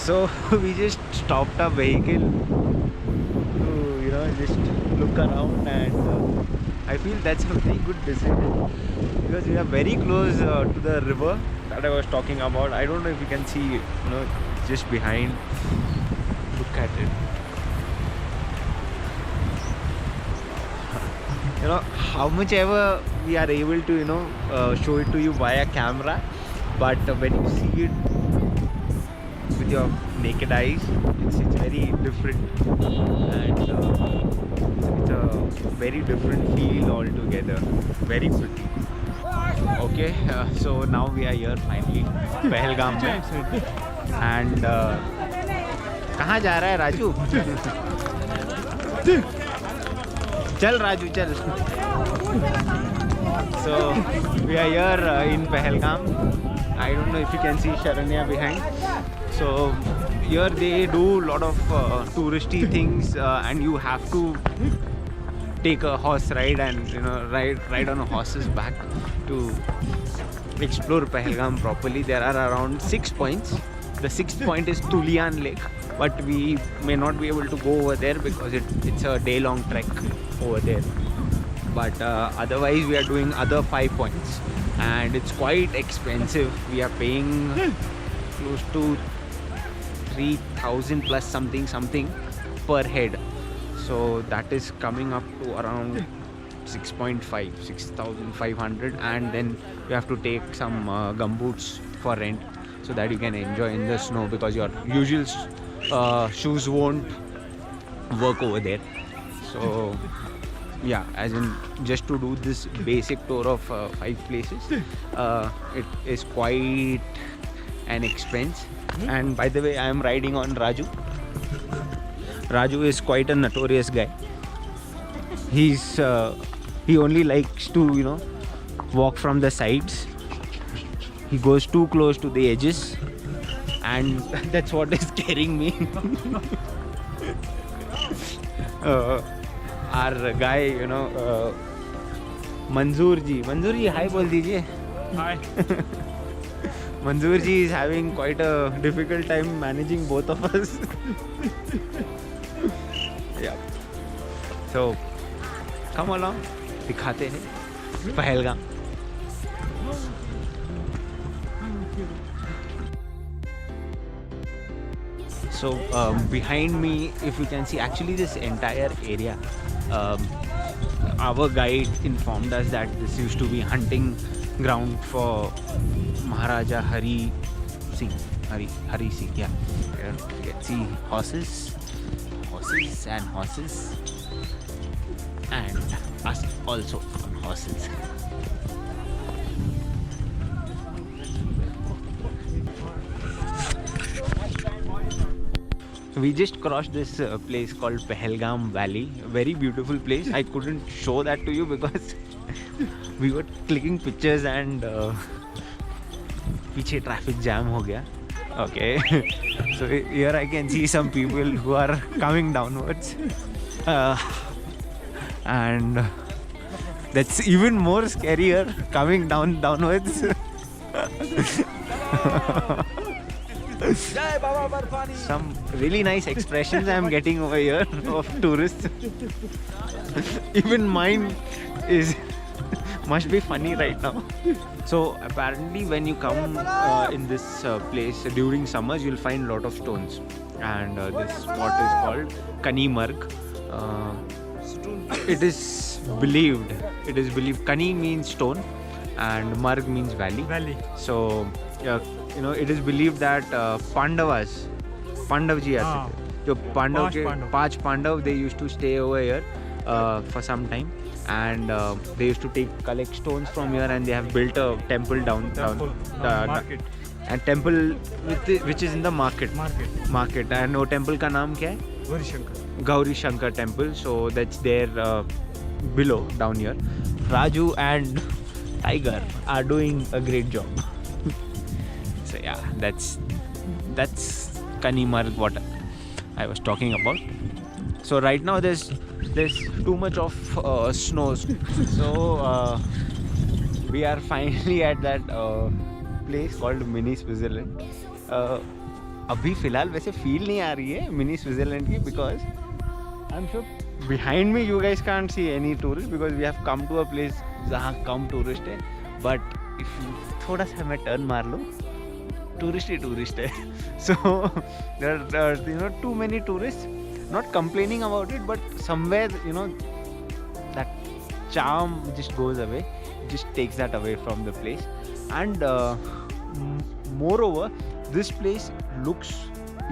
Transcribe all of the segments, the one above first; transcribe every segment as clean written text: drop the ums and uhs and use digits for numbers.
So we just stopped our vehicle to just look around, and I feel that's a very good decision because we are very close to the river that I was talking about. I don't know if you can see, just behind. Look at it. How much ever we are able to show it to you via camera, but when you see it with your naked eyes, it's very different, and it's a very different feel altogether. Very pretty. Okay, so now we are here finally, Pahalgam में, and कहाँ जा रहा है राजू? चल राजू चल. So we are here in Pahalgam. I don't know if you can see Sharanya behind. So here they do a lot of touristy things, and you have to take a horse ride and ride on a horse's back to explore Pahalgam properly. There are around 6 points. The 6th point is Tulian Lake, but we may not be able to go over there because it's a day-long trek over there. But otherwise we are doing other 5 points, and it's quite expensive. We are paying close to 3,000 plus something per head. So that is coming up to around 6,500, and then you have to take some gumboots for rent so that you can enjoy in the snow, because your usual shoes won't work over there. So yeah, as in just to do this basic tour of 5 places, it is quite an expense. And by the way, I am riding on Raju. Raju is quite a notorious guy. He only likes to walk from the sides. He goes too close to the edges, and that's what is scaring me. Our guy, Manzoor ji, hi bol dijiye. Hi. Manzoor ji is having quite a difficult time managing both of us. Yeah. So come along, दिखाते हैं Pahalgam. So behind me, if you can see, actually this entire area, our guide informed us that this used to be hunting ground for Maharaja Hari Singh. Yeah. Here you can see horses and horses, and us also on horses. We just crossed this place called Pahalgam Valley. A very beautiful place. I couldn't show that to you because we were clicking pictures and पीछे traffic jam हो गया. Okay. So here I can see some people who are coming downwards, and that's even more scarier, coming downwards. Some really nice expressions I am getting over here of tourists. Even mine must be funny right now. So apparently when you come in this place during summers, you'll find a lot of stones, and this spot is called Kani Marg. It is believed Kani means stone and Marg means valley. So it is believed that Pandav ji aate the. Panch Pandav, they used to stay over here for some time, and they used to collect stones from here, and they have built a temple down market. And temple which is in the market. And वो temple का नाम क्या है? Gauri Shankar temple. So that's there below, down here. Raju and Tiger are doing a great job. So yeah, that's Kani Marg, what I was talking about. So right now there's too much of snow. So we are finally at that place called Mini Switzerland. अभी फ़िलहाल वैसे feel नहीं आ रही है mini Switzerland की, because I am sure behind me you guys can't see any tourist because we have come to a place जहाँ कम टूरिस्ट है. बट इफ थोड़ा सा मैं टर्न मार लूँ, टूरिस्ट ही टूरिस्ट है. So there you know too many tourist. Not complaining about it, but somewhere you know that charm just goes away, just takes that away from the place. And moreover, this place looks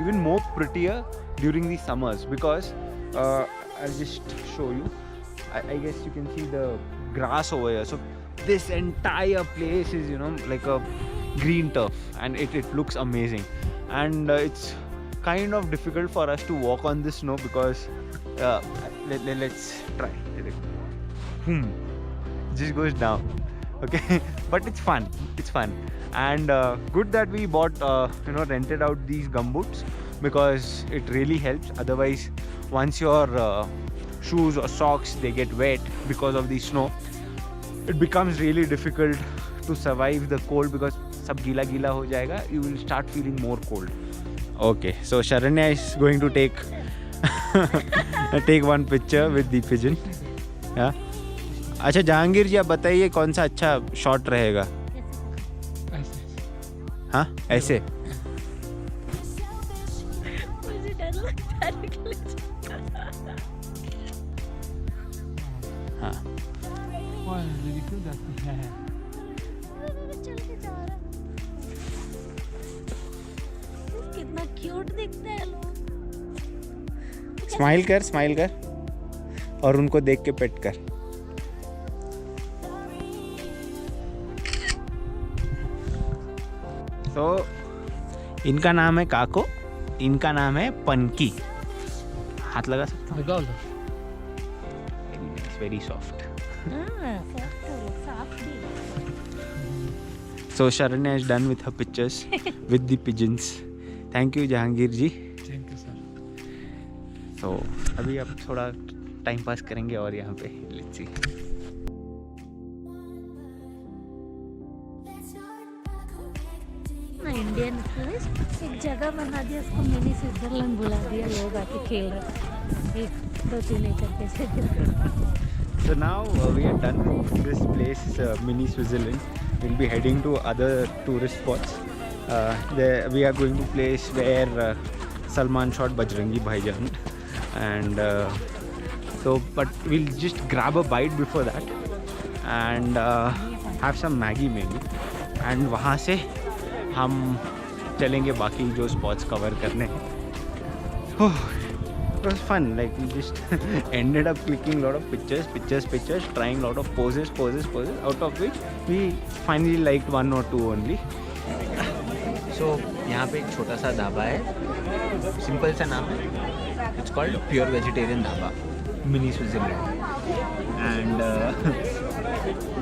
even more prettier during the summers because I'll just show you. I guess you can see the grass over here. So this entire place is, you know, like a green turf, and it looks amazing. And it's kind of difficult for us to walk on this snow because let's try. Just goes down. Okay. But it's fun, and good that we bought rented out these gumboots because it really helps. Otherwise, once your shoes or socks they get wet because of the snow, it becomes really difficult to survive the cold because सब गीला गीला हो जाएगा. You will start feeling more cold. Okay, so Sharanya is going to take one picture with the pigeon. Yeah. अच्छा जहांगीर जी आप बताइए कौन सा अच्छा शॉट रहेगा. हाँ ऐसे. मुझे डर लगता है. हाँ. चल के जा रहा. कितना क्यूट दिखते हैं लोग. स्माइल कर और उनको देख के पेट कर. तो इनका नाम है काको, इनका नाम है पनकी. हाथ लगा सकता हूँ. Very soft. So Sharanya is done with her pictures with the pigeons. Thank you Jahangir ji. Thank you, sir. So अभी आप थोड़ा टाइम पास करेंगे और यहाँ पे let's see. इंडियन टूरिस्ट एक जगह बना दिया, उसको मिनी स्विट्जरलैंड बुला दिया, लोग आके खेल रहे. 1-2-3 एकड़ के से. So now we are done with this place, mini Switzerland. We'll be heading to other tourist spots. There we are going to place where Salman shot Bajrangi Bhaijaan, and but we'll just grab a bite before that and have some Maggie maybe, and वहाँ से हम चलेंगे बाकी जो spots cover करने. It was fun. Like we just ended up clicking a lot of pictures, trying a lot of poses, out of which we finally liked 1 or 2 only. So यहाँ पे एक छोटा सा ढाबा है, सिंपल सा नाम है. It's called Pure Vegetarian Dhaba, Mini Switzerland, and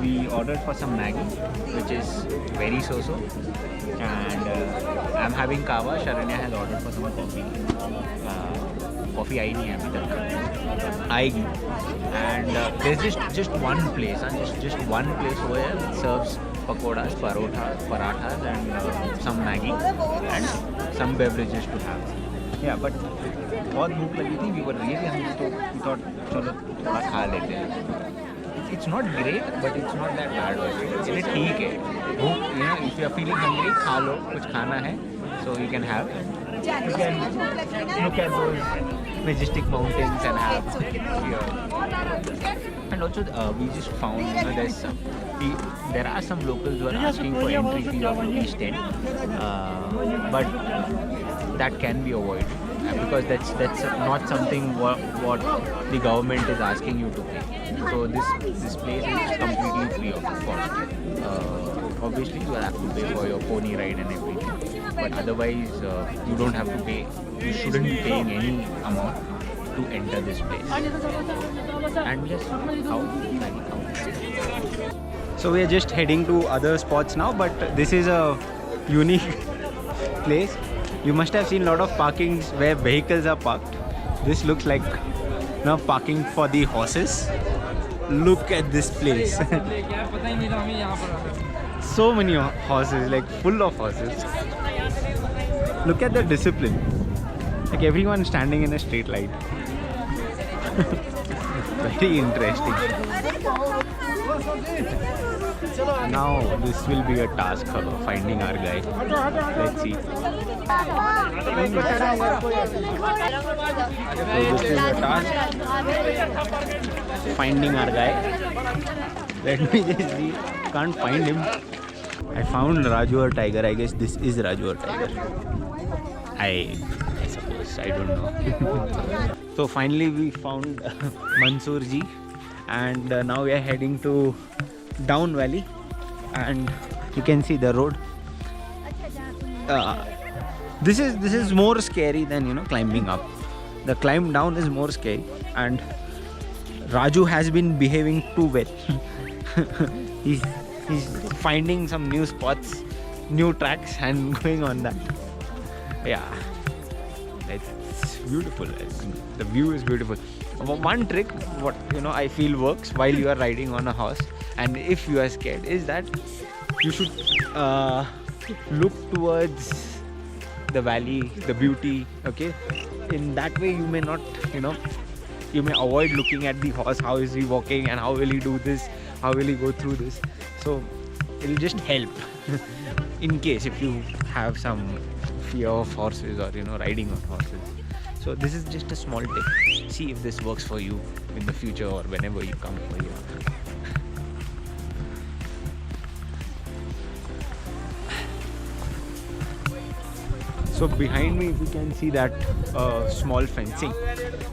we ordered for some Maggie, which is very so-so, and I'm having kava. Sharanya has ordered for some coffee. Coffee आई नहीं है अभी तक, आएगी. And there's just one place, just one place over here that serves pakoras, parathas and some Maggie and some beverages to have. Yeah, but बहुत भूख लगी थी. We were really hungry, so we thought चलो थोड़ा खा लेते हैं. It's not great, but it's not that bad. चलिए ठीक है. भूख, you know, if you are feeling hungry, खा लो, कुछ खाना है, so you can have. You can look at those majestic mountains and have here. And also we just found, you know, there are some locals who are asking for entry fee of rupees 10, but that can be avoided because that's not something what the government is asking you to pay. So this place is completely free of cost. Obviously you have to pay for your pony ride and everything, but otherwise you don't have to pay. You shouldn't be paying any amount to enter this place. And yes, so we are just heading to other spots now, but this is a unique place. You must have seen a lot of parkings where vehicles are parked. This looks like now parking for the horses. Look at this place. So many horses, like full of horses. Look at the discipline. Like everyone standing in a straight line. Very interesting. Now this will be a task finding our guy. Let's see. So this is a task. Finding our guy. Let me just see. Can't find him. I found Raju or Tiger. I guess this is Raju or Tiger. I suppose. I don't know. So finally we found Mansoor ji, and now we are heading to Down Valley, and you can see the road. This is more scary than climbing up. The climb down is more scary, and Raju has been behaving too well. he's finding some new spots, new tracks, and going on that. Yeah, it's beautiful. The view is beautiful. One trick what I feel works while you are riding on a horse, and if you are scared, is that you should look towards the valley, the beauty. Okay, in that way you may not you may avoid looking at the horse. How is he walking, and how will he do this, how will he go through this? So it'll just help in case if you have some fear of horses or riding on horses. So this is just a small tip. See if this works for you in the future or whenever you come for here. So behind me you can see that small fencing.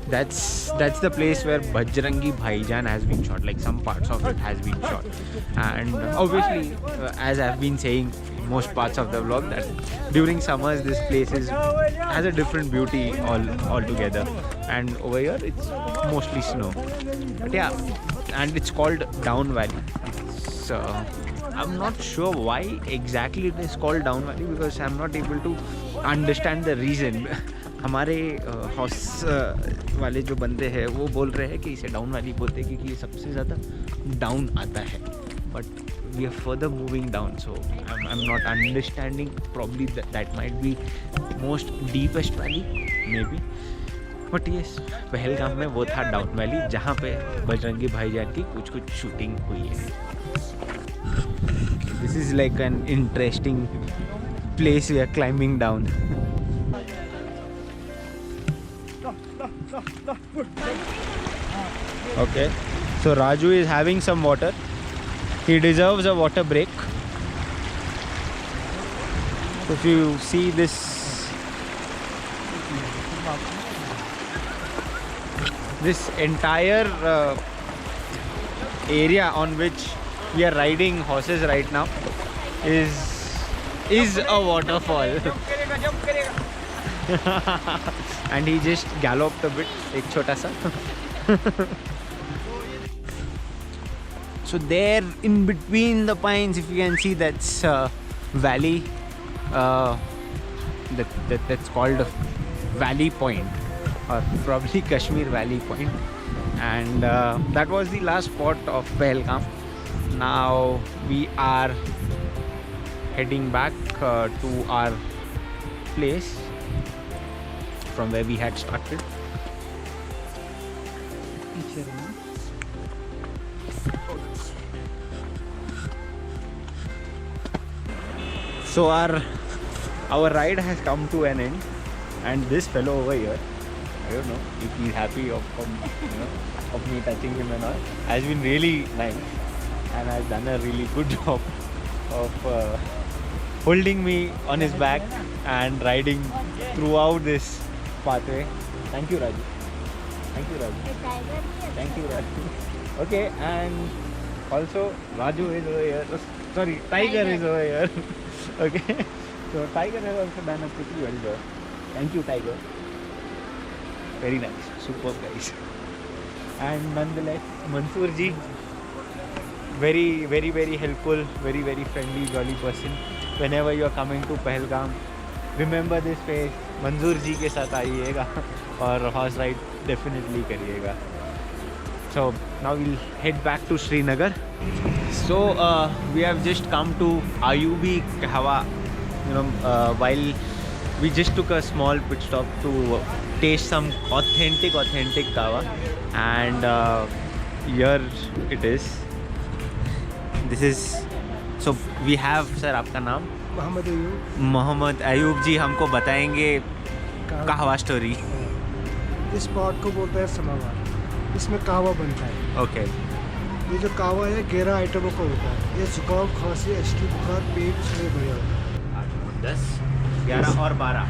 That's the place where Bajrangi Bhaijaan has been shot. Like some parts of it has been shot. And obviously, as I've been saying in most parts of the vlog, that during summers this place has a different beauty altogether. And over here it's mostly snow. But yeah, and it's called Down Valley. It's I'm not sure why exactly it is called Down Valley, because I'm not able to understand the reason. हमारे horse वाले जो बंदे हैं वो बोल रहे हैं कि इसे डाउन वैली बोलते हैं क्योंकि ये सबसे ज़्यादा डाउन आता है. But we are further moving down, so I am not understanding. Probably that might be most deepest valley may be. But yes, Pahalgam में वो था डाउन वैली जहाँ पे बजरंगी भाईजान की कुछ शूटिंग हुई है. This is like an interesting place we are climbing down. Okay, so Raju is having some water. He deserves a water break. So if you see this entire area on which we are riding horses right now is a waterfall. And he just galloped a bit, एक छोटा सा. So there in between the pines, if you can see, that's valley, that's called Valley Point, or probably Kashmir Valley Point. And that was the last spot of Pahalgam. Now we are heading back to our place from where we had started. So our ride has come to an end, and this fellow over here, I don't know if he's happy of me touching him and all, has been really nice and has done a really good job of holding me on his back and riding throughout this pathway. Thank you, Raju. Thank you, Raju. Thank you, Raju. Okay, and also Raju is over here. Sorry, Tiger is over here. Okay, so Tiger has also done a pretty well job. Thank you, Tiger. Very nice, superb guys. And nonetheless, Mansoor ji, very, very, very helpful, very, very friendly, jolly person. Whenever you are coming to Pahalgam, remember this face. मंजूर जी के साथ आइएगा और horse ride definitely करिएगा. So now we'll head back to Srinagar. So we have just come to Ayubi Kahwa. While we just took a small pit stop to taste some authentic kava, and here it is. This is, so we have, sir, आपका नाम? मोहम्मद अयूब। मोहम्मद अयूब जी हमको बताएंगे कहवा story. इस spot को बोलते हैं समावार, इसमें कहवा बनता है। ओके। ये जो कहवा है 11 आइटमों का होता है। ये जुकाम, खांसी, एचटी, बुखार, पेट से बढ़िया होता है। 10, 11 और 12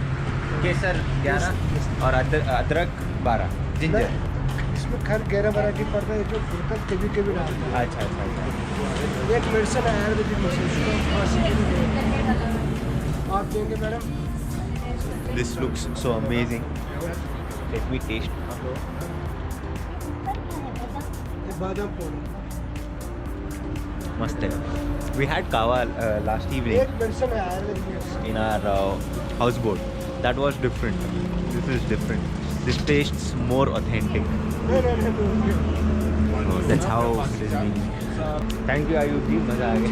केसर 11 और अदरक 12 जिंजर। इसमें खैर 11 वैरायटी पड़ता है, जो गुड़कल कभी डालता है। अच्छा अच्छा अच्छा। एक मेडिसिन है आयुर्वेदिक मेडिसिन, जुकाम, खांसी के लिए आप देंगे madam. This looks so amazing. Let me taste. ये बादाम पाउडर। मस्त है। We had kava last evening एक मेडिसिन है Ayurvedic medicine. in our houseboat. That was different. This is different. This tastes more authentic. नहीं। That's how it is being. Thank you Ayub ji, मजा आ गया।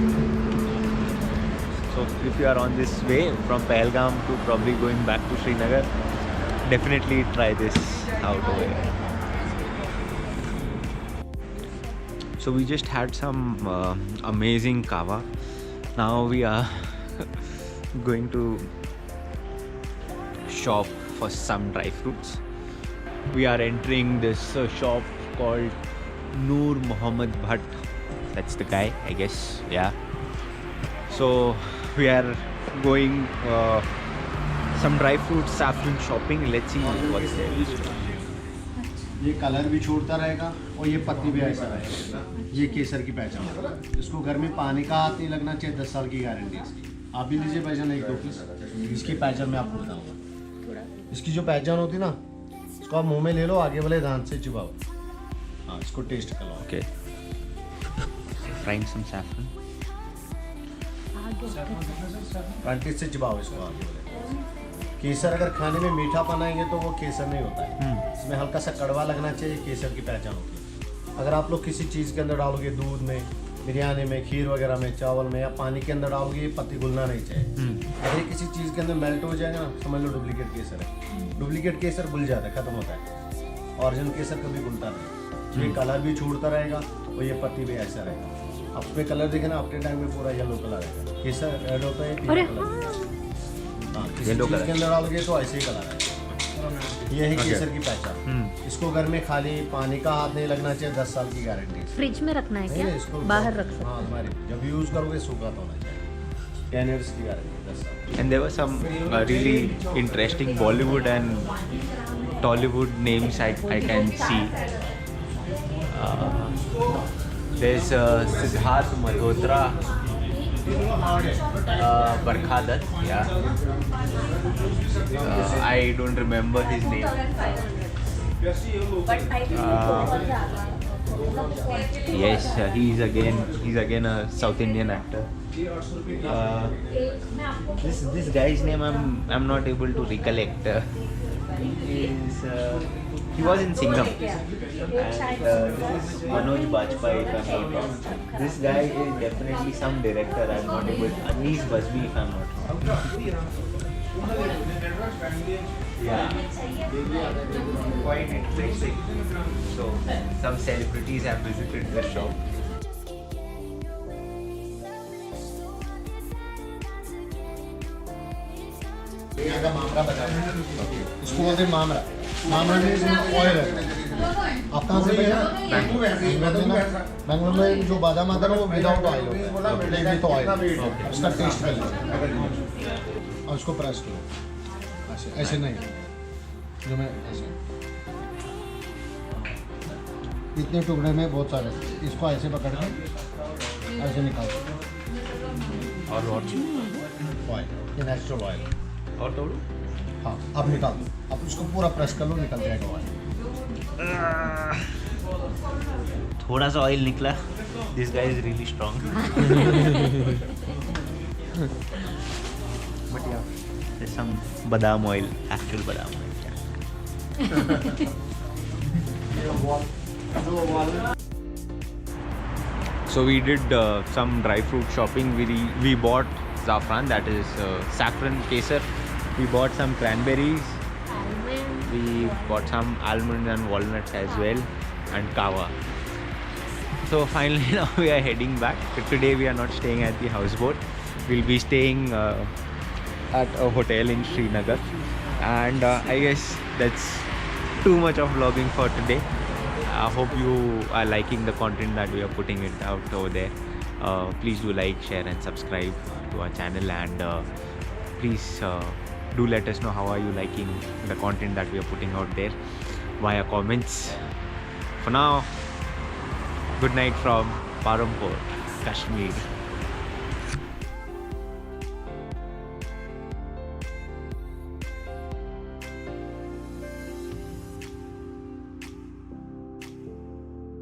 So if you are on this way from Pahalgam to probably going back to Srinagar, definitely try this out over here. So we just had some amazing kava. Now we are going to shop for some dry fruits. We are entering this shop called Noor Muhammad Bhatt. That's the guy, I guess. Yeah. So we are going some dry fruit saffron shopping. Let's see what's there. ये colour भी छोड़ता रहेगा और ये पत्ती भी ऐसा रहेगा। ये केसर की पहचान है। इसको घर में पानी का हाथ नहीं लगना चाहिए, 10 साल की गारंटी है इसकी। आप भी लीजिए पहचान 1-2 पीस। इसकी पहचान मैं आपको बताऊँगा। इसकी जो पहचान होती है ना, इसको आप मुंह में ले लो, आगे वाले दांत से चुबाओ। हाँ, इसको टेस्ट कर लो। Okay. Frying some saffron. Front से चुबाओ इसको आगे वाले। केसर अगर खाने में मीठा बनाएंगे तो वो केसर नहीं होता है। इसमें हल्का सा कड़वा लगना चाहिए, केसर की पहचान होती है। अगर आप लोग किसी चीज़ के अंदर डालोगे, दूध में, बिरयानी में, खीर वगैरह में, चावल में या पानी के अंदर डालोगे, ये पत्ती घुलना नहीं चाहिए। अगर ये किसी चीज़ के अंदर मेल्ट हो जाएगा ना, समझ लो डुप्लीकेट केसर है। डुप्लीकेट केसर घुल जाता है, खत्म होता है। ओरिजिनल केसर कभी घुलता नहीं। ये कलर भी छूटता रहेगा और ये पत्ती भी ऐसा रहेगा। अपने कलर देखे ना, अपने टाइम में पूरा येलो कलर रहेगा। केसर रेड होता है, पीला कलर। हाँ, किसी येलो चीज़ कलर के अंदर डालोगे तो ऐसे ही कलर आएगा। ये है केसर की पहचान। इसको घर में खाली पानी का हाथ नहीं लगना चाहिए, 10 साल की गारंटी है। फ्रिज में रखना है नहीं, क्या? इसको बाहर रख सकते? हाँ, हमारी जब यूज़ करोगे सूखा तो होना चाहिए। 10 years की गारंटी, 10 साल। And there were some really interesting Bollywood and Tollywood names I can see. There's Siddharth Malhotra, Barkha Dutt, yeah. I don't remember his name. Yes, he's again a South Indian actor. This guy's name I'm not able to recollect. He was in Singham, and this is Manoj Bajpayee, if I'm not wrong. This guy is definitely some director. I'm not able. Anees Bazmi, if I'm not wrong. Yeah, quite interesting. So some celebrities have visited the shop. यहाँ का मामरा बताओ। इसको बोलते हैं मामरा। मामरा में oil है। आप कहाँ से भैया? बैंगलोर में जो बादाम आता है ना, वो विदाउट ऑयल होता है, विद ऑयल। इसका टेस्ट कर लीजिए और उसको प्रेस करो। ऐसे ऐसे नहीं, जो मैं ऐसे, इतने टुकड़े में बहुत सारे। इसको ऐसे पकड़ के ऐसे निकाल और ऑयल, ये नेचुरल ऑयल। और तोड़ो। हाँ, अब निकाल दो। अब उसको पूरा प्रेस कर लो, निकल जाएगा ऑयल। थोड़ा सा ऑयल निकला। This guy is really strong. But या there's some badam oil, actual badam oil. So we did some dry fruit shopping. We bought saffron, that is saffron kesar, We bought some cranberries. Almond. We bought some almonds and walnuts as well, and kava. So finally now we are heading back. Today we are not staying at the houseboat. We'll be staying at a hotel in Srinagar. And I guess that's too much of vlogging for today. I hope you are liking the content that we are putting it out over there. Please do like, share and subscribe to our channel, and please do let us know how are you liking the content that we are putting out there via comments. For now, good night from Parampur, Kashmir.